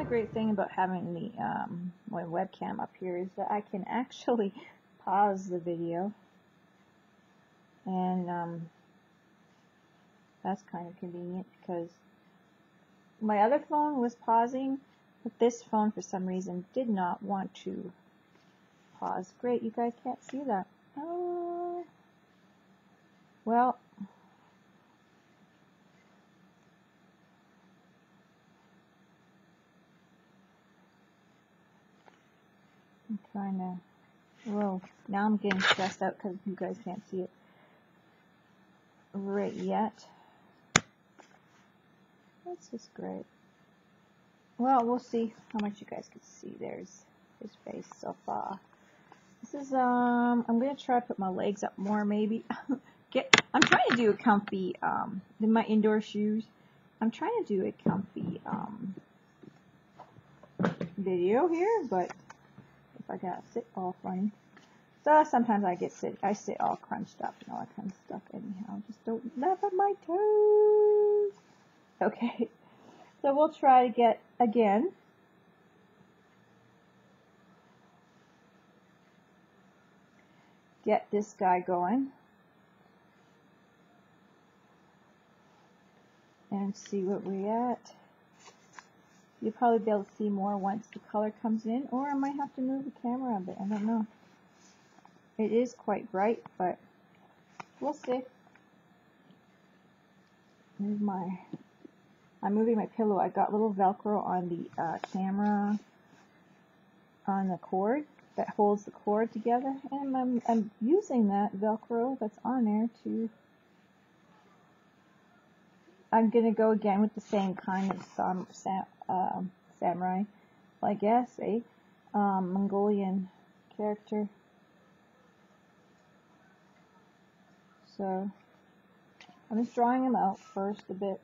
great thing about having the my webcam up here is that I can actually pause the video, and that's kind of convenient because my other phone was pausing, but this phone for some reason did not want to pause. Great, you guys can't see that. Oh, well. I'm trying to, whoa, now I'm getting stressed out because you guys can't see it right yet. This is great. Well, we'll see how much you guys can see. There's his face so far. This is, I'm going to try to put my legs up more maybe. I'm trying to do a comfy, in my indoor shoes, I'm trying to do a comfy, video here, but I gotta sit all funny. So sometimes I sit all crunched up and all that kind of stuff anyhow. Just don't laugh at my toes. Okay. So we'll try to get again. Get this guy going. And see what we're at. You'll probably be able to see more once the color comes in, or I might have to move the camera a bit. I don't know. It is quite bright, but we'll see. I'm moving my pillow. I got little Velcro on the camera, on the cord that holds the cord together, and I'm using that Velcro that's on there to. I'm gonna go again with the same kind of samurai, I guess, Mongolian character. So I'm just drawing them out first a bit.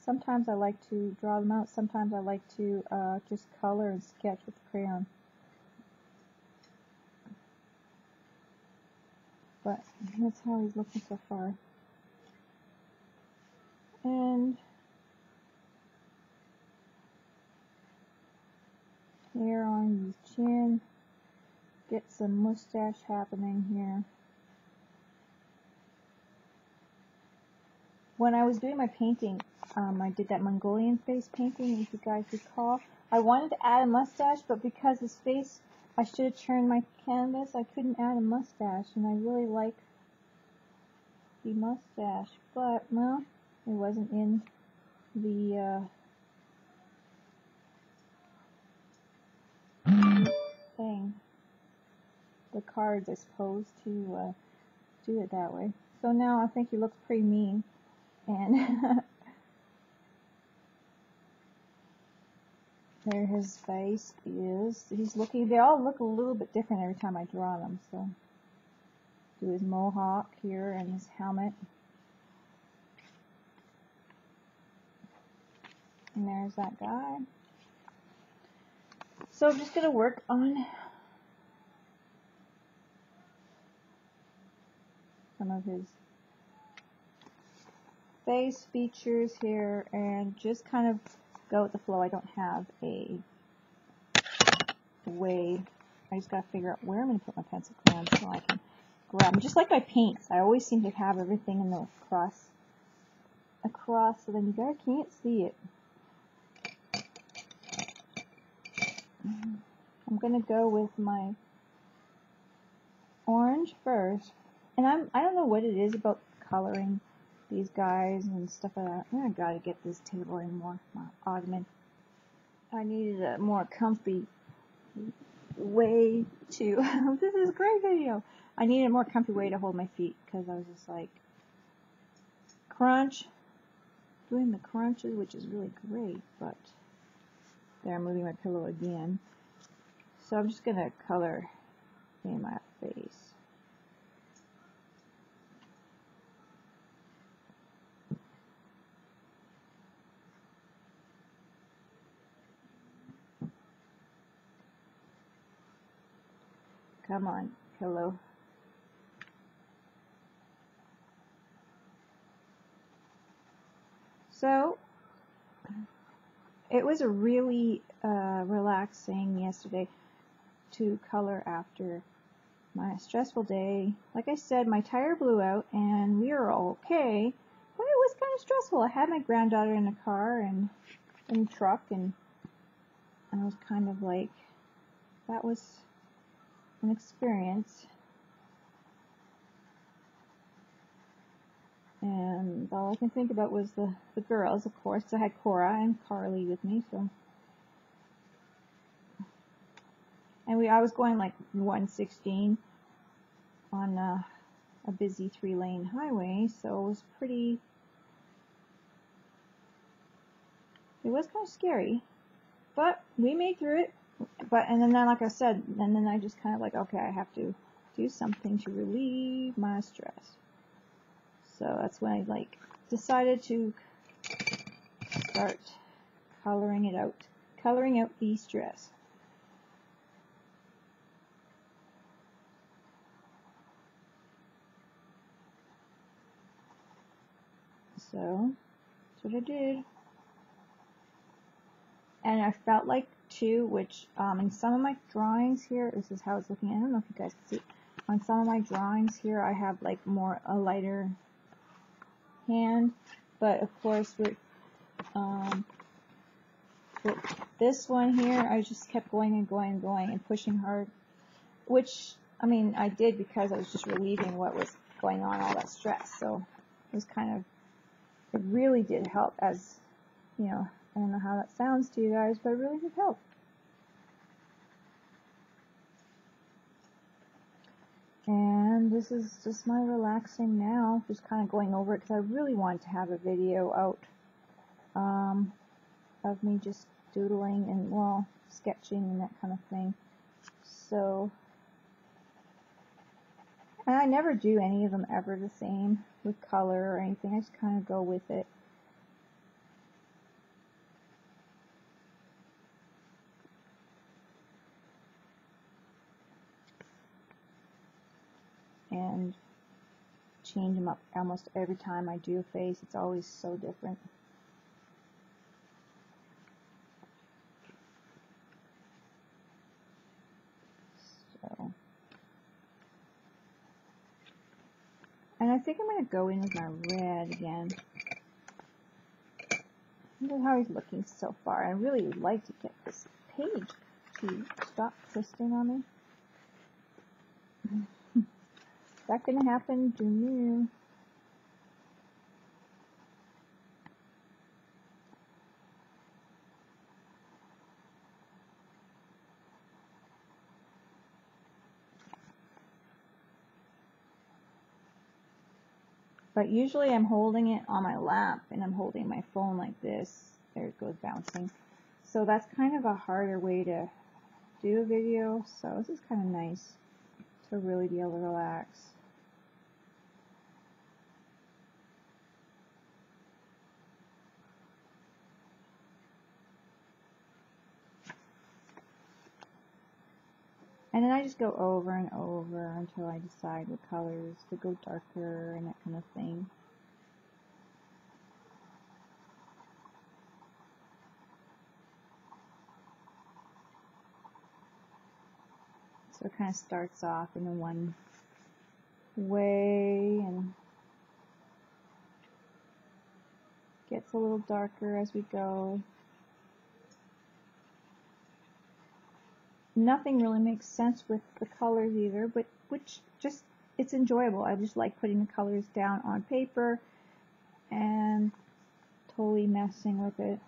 Sometimes I like to draw them out. Sometimes I like to just color and sketch with the crayon. But that's how he's looking so far. And hair on his chin. Get some mustache happening here. When I was doing my painting, I did that Mongolian face painting, if you guys recall. I wanted to add a mustache, but because his face, I should have turned my canvas, I couldn't add a mustache, and I really like the mustache, but, well, it wasn't in the thing, the cards, I suppose, to do it that way. So now I think he looks pretty mean, and there his face is. He's looking, they all look a little bit different every time I draw them, so do his mohawk here and his helmet. And there's that guy. So I'm just going to work on some of his face features here and just kind of go with the flow. I don't have a way. I just got to figure out where I'm going to put my pencil crayons so I can grab them. Just like my paints, I always seem to have everything in the across, so then you guys can't see it. I'm going to go with my orange first. And I don't know what it is about coloring these guys and stuff like that. I gotta get this table in more ottoman. I needed a more comfy way to, this is a great video. I needed a more comfy way to hold my feet because I was just like, crunch, doing the crunches, which is really great, but there, I'm moving my pillow again. So I'm just going to color in my face. Come on, pillow. So, it was a really relaxing yesterday to color after my stressful day. Like I said, my tire blew out and we were okay, but it was kind of stressful. I had my granddaughter in the car and in the truck, and I was kind of like, that was an experience. And all I can think about was the girls, of course. I had Cora and Carly with me, so. And I was going like 116 on a busy 3-lane highway, so it was it was kind of scary, but we made through it. And then like I said, and then I just kind of like, okay, I have to do something to relieve my stress. So that's when I like decided to start coloring out the stress. So that's what I did. And I felt like too, which in some of my drawings here, this is how it's looking. I don't know if you guys can see. On some of my drawings here, I have like a lighter hand, but of course with this one here, I just kept going and going and going and pushing hard, which I mean I did because I was just relieving what was going on, all that stress. So it was kind of, it really did help, as you know. I don't know how that sounds to you guys, but it really did help. And this is just my relaxing now, just kind of going over it because I really wanted to have a video out of me just doodling and, well, sketching and that kind of thing. So, and I never do any of them ever the same with color or anything. I just kind of go with it. And change them up almost every time I do a face. It's always so different. So, and I think I'm going to go in with my red again. Look at how he's looking so far. I really would like to get this page to stop twisting on me. Is that going to happen? Do you? But usually I'm holding it on my lap and I'm holding my phone like this. There it goes bouncing. So that's kind of a harder way to do a video. So this is kind of nice to really be able to relax. And then I just go over and over until I decide what colors to go darker and that kind of thing. So it kind of starts off in one way and gets a little darker as we go. Nothing really makes sense with the colors either, but it's enjoyable. I just like putting the colors down on paper and totally messing with it.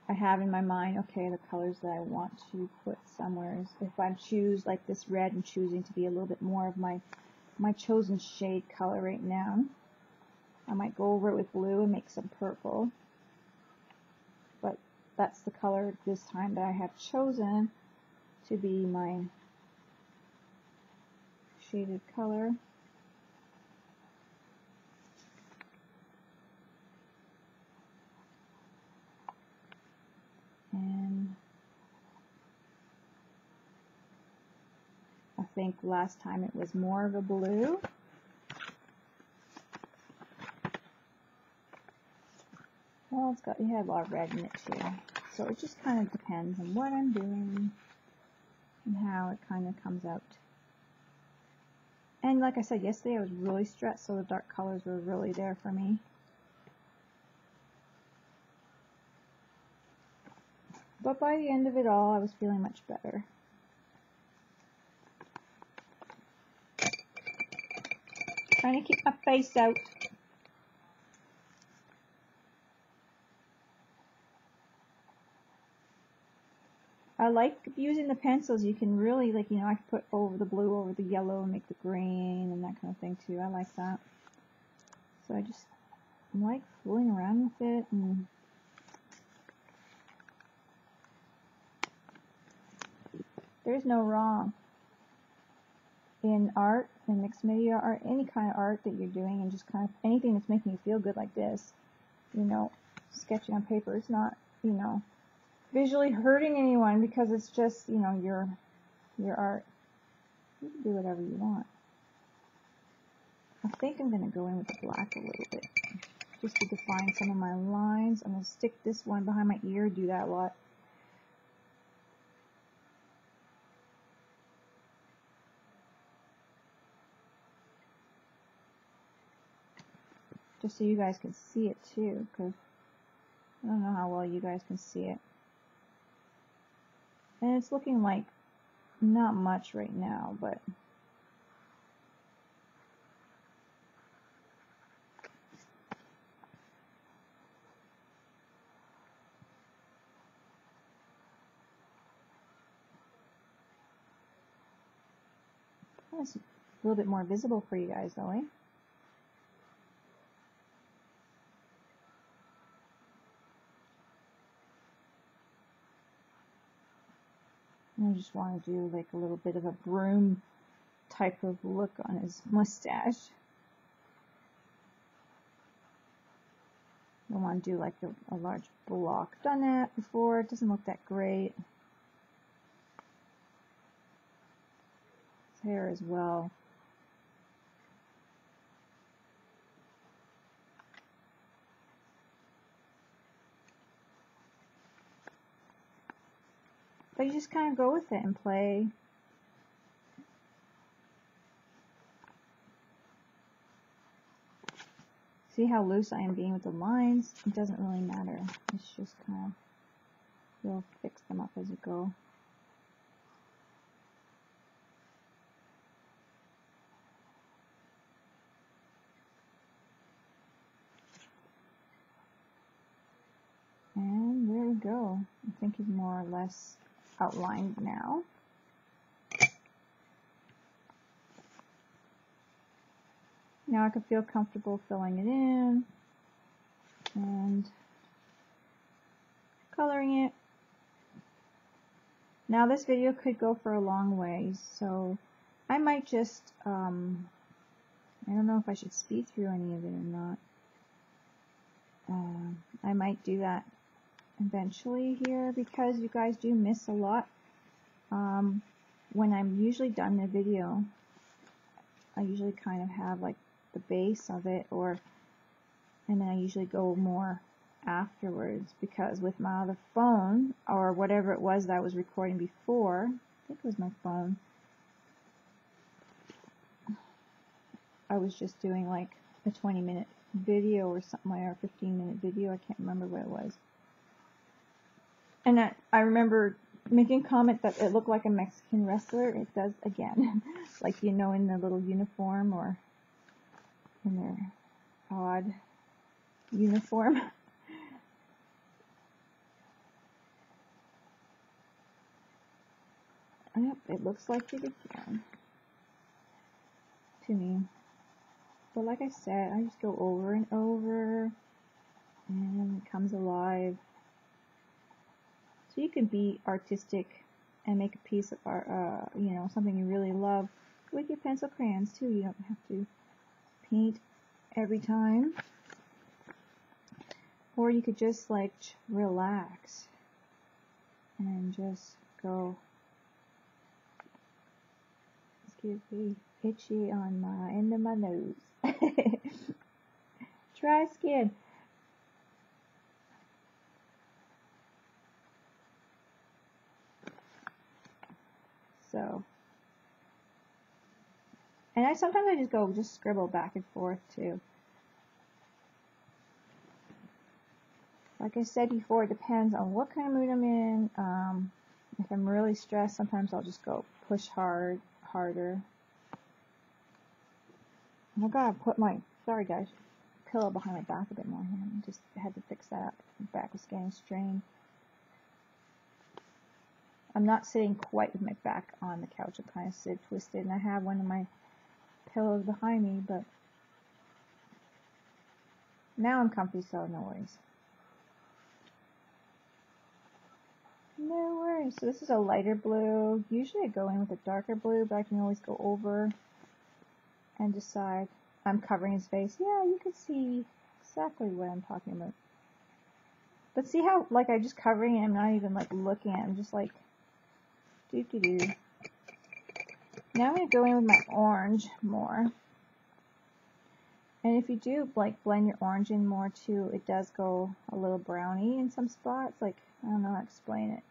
I have in my mind, okay, the colors that I want to put somewhere. If I choose like this red, I'm choosing to be a little bit more of my chosen shade color right now. I might go over it with blue and make some purple, but that's the color this time that I have chosen to be my shaded color. And I think last time it was more of a blue. Well, it's got, it had a lot of red in it too. So it just kind of depends on what I'm doing and how it kind of comes out. And like I said yesterday, I was really stressed, so the dark colors were really there for me. But by the end of it all, I was feeling much better. Trying to keep my face out. I like using the pencils. You can really, like, you know, I can put over the blue over the yellow and make the green and that kind of thing too. I like that. So I just like fooling around with it. And there's no wrong in art, in mixed media art, any kind of art that you're doing, and just kind of anything that's making you feel good like this. You know, sketching on paper is not, you know, visually hurting anyone, because it's just, you know, your art. You can do whatever you want. I think I'm going to go in with the black a little bit, just to define some of my lines. I'm going to stick this one behind my ear, do that a lot. Just so you guys can see it too, because I don't know how well you guys can see it. And it's looking like not much right now, but it's a little bit more visible for you guys though, eh? I just want to do like a little bit of a broom type of look on his mustache. I want to do like a large block. Done that before, it doesn't look that great. His hair as well. But you just kind of go with it and play. See how loose I am being with the lines? It doesn't really matter. It's just kind of, you'll fix them up as you go. And there we go. I think he's more or less outlined now. Now I can feel comfortable filling it in and coloring it. Now this video could go for a long ways, so I might just, I don't know if I should speed through any of it or not. I might do that eventually here, because you guys do miss a lot. When I'm usually done the video, I usually kind of have like the base of it, and then I usually go more afterwards, because with my other phone, or whatever it was that I was recording before, I think it was my phone, I was just doing like a 20-minute video or something, or a 15-minute video, I can't remember what it was. And I remember making a comment that it looked like a Mexican wrestler. It does again, like, you know, in the little uniform, or in their odd uniform. Yep, it looks like it again to me. But like I said, I just go over and over, and it comes alive. So you can be artistic and make a piece of art, you know, something you really love with your pencil crayons too. You don't have to paint every time. Or you could just like relax and just go. Excuse me, itchy on my end of my nose. Dry skin. And sometimes I just scribble back and forth too. Like I said before, it depends on what kind of mood I'm in. If I'm really stressed, sometimes I'll just go push harder. Oh God, I put my, sorry guys, pillow behind my back a bit more here. I just had to fix that up. My back was getting strained. I'm not sitting quite with my back on the couch. I kind of sit twisted, and I have one of my pillows behind me, but now I'm comfy, so no worries. No worries. So this is a lighter blue. Usually I go in with a darker blue, but I can always go over and decide. I'm covering his face. Yeah, you can see exactly what I'm talking about. But see how, like, I'm just covering it, I'm not even, like, looking at it. I'm just, like, doo-doo-doo. Now I'm going to go in with my orange more. And if you do, like, blend your orange in more, too, it does go a little browny in some spots. Like, I don't know how to explain it.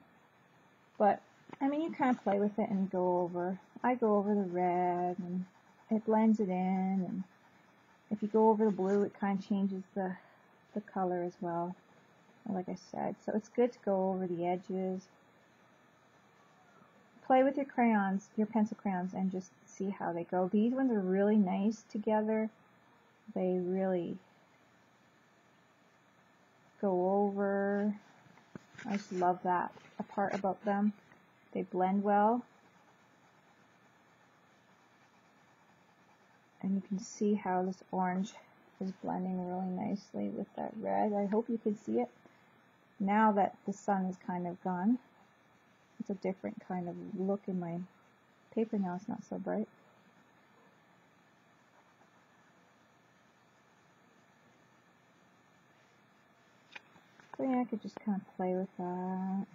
But, I mean, you kind of play with it and go over. I go over the red, and it blends it in. And if you go over the blue, it kind of changes the color as well, like I said. So it's good to go over the edges. Play with your crayons, your pencil crayons, and just see how they go. These ones are really nice together. They really go over. I just love that part about them. They blend well. And you can see how this orange is blending really nicely with that red. I hope you can see it. Now that the sun is kind of gone, it's a different kind of look in my paper now. It's not so bright. So yeah, I could just kind of play with that.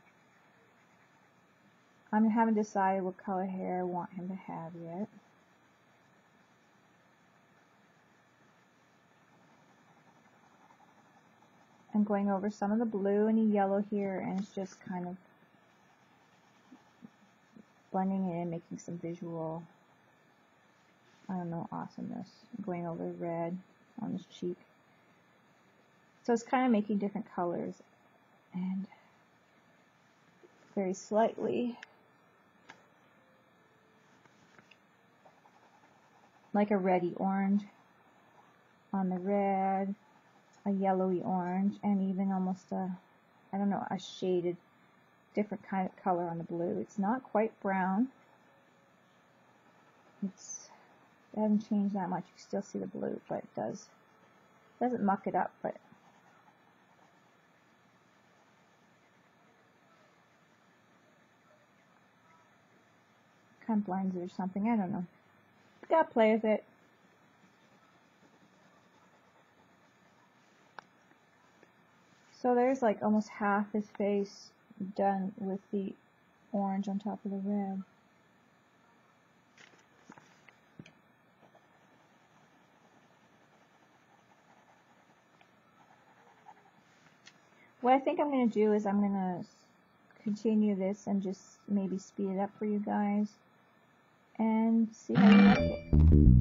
I haven't decided what color hair I want him to have yet. I'm going over some of the blue and the yellow here, and it's just kind of blending it in, making some visual, I don't know, awesomeness. I'm going over red on his cheek. So it's kind of making different colors, and very slightly like a reddy orange on the red, a yellowy orange, and even almost a, I don't know, a shaded different kind of color on the blue. It's not quite brown. It hasn't changed that much. You can still see the blue, but it doesn't muck it up, but kind of blends it or something. I don't know. Gotta play with it. So there's like almost half his face done with the orange on top of the red. What I think I'm going to do is I'm going to continue this and just maybe speed it up for you guys and see how you like it.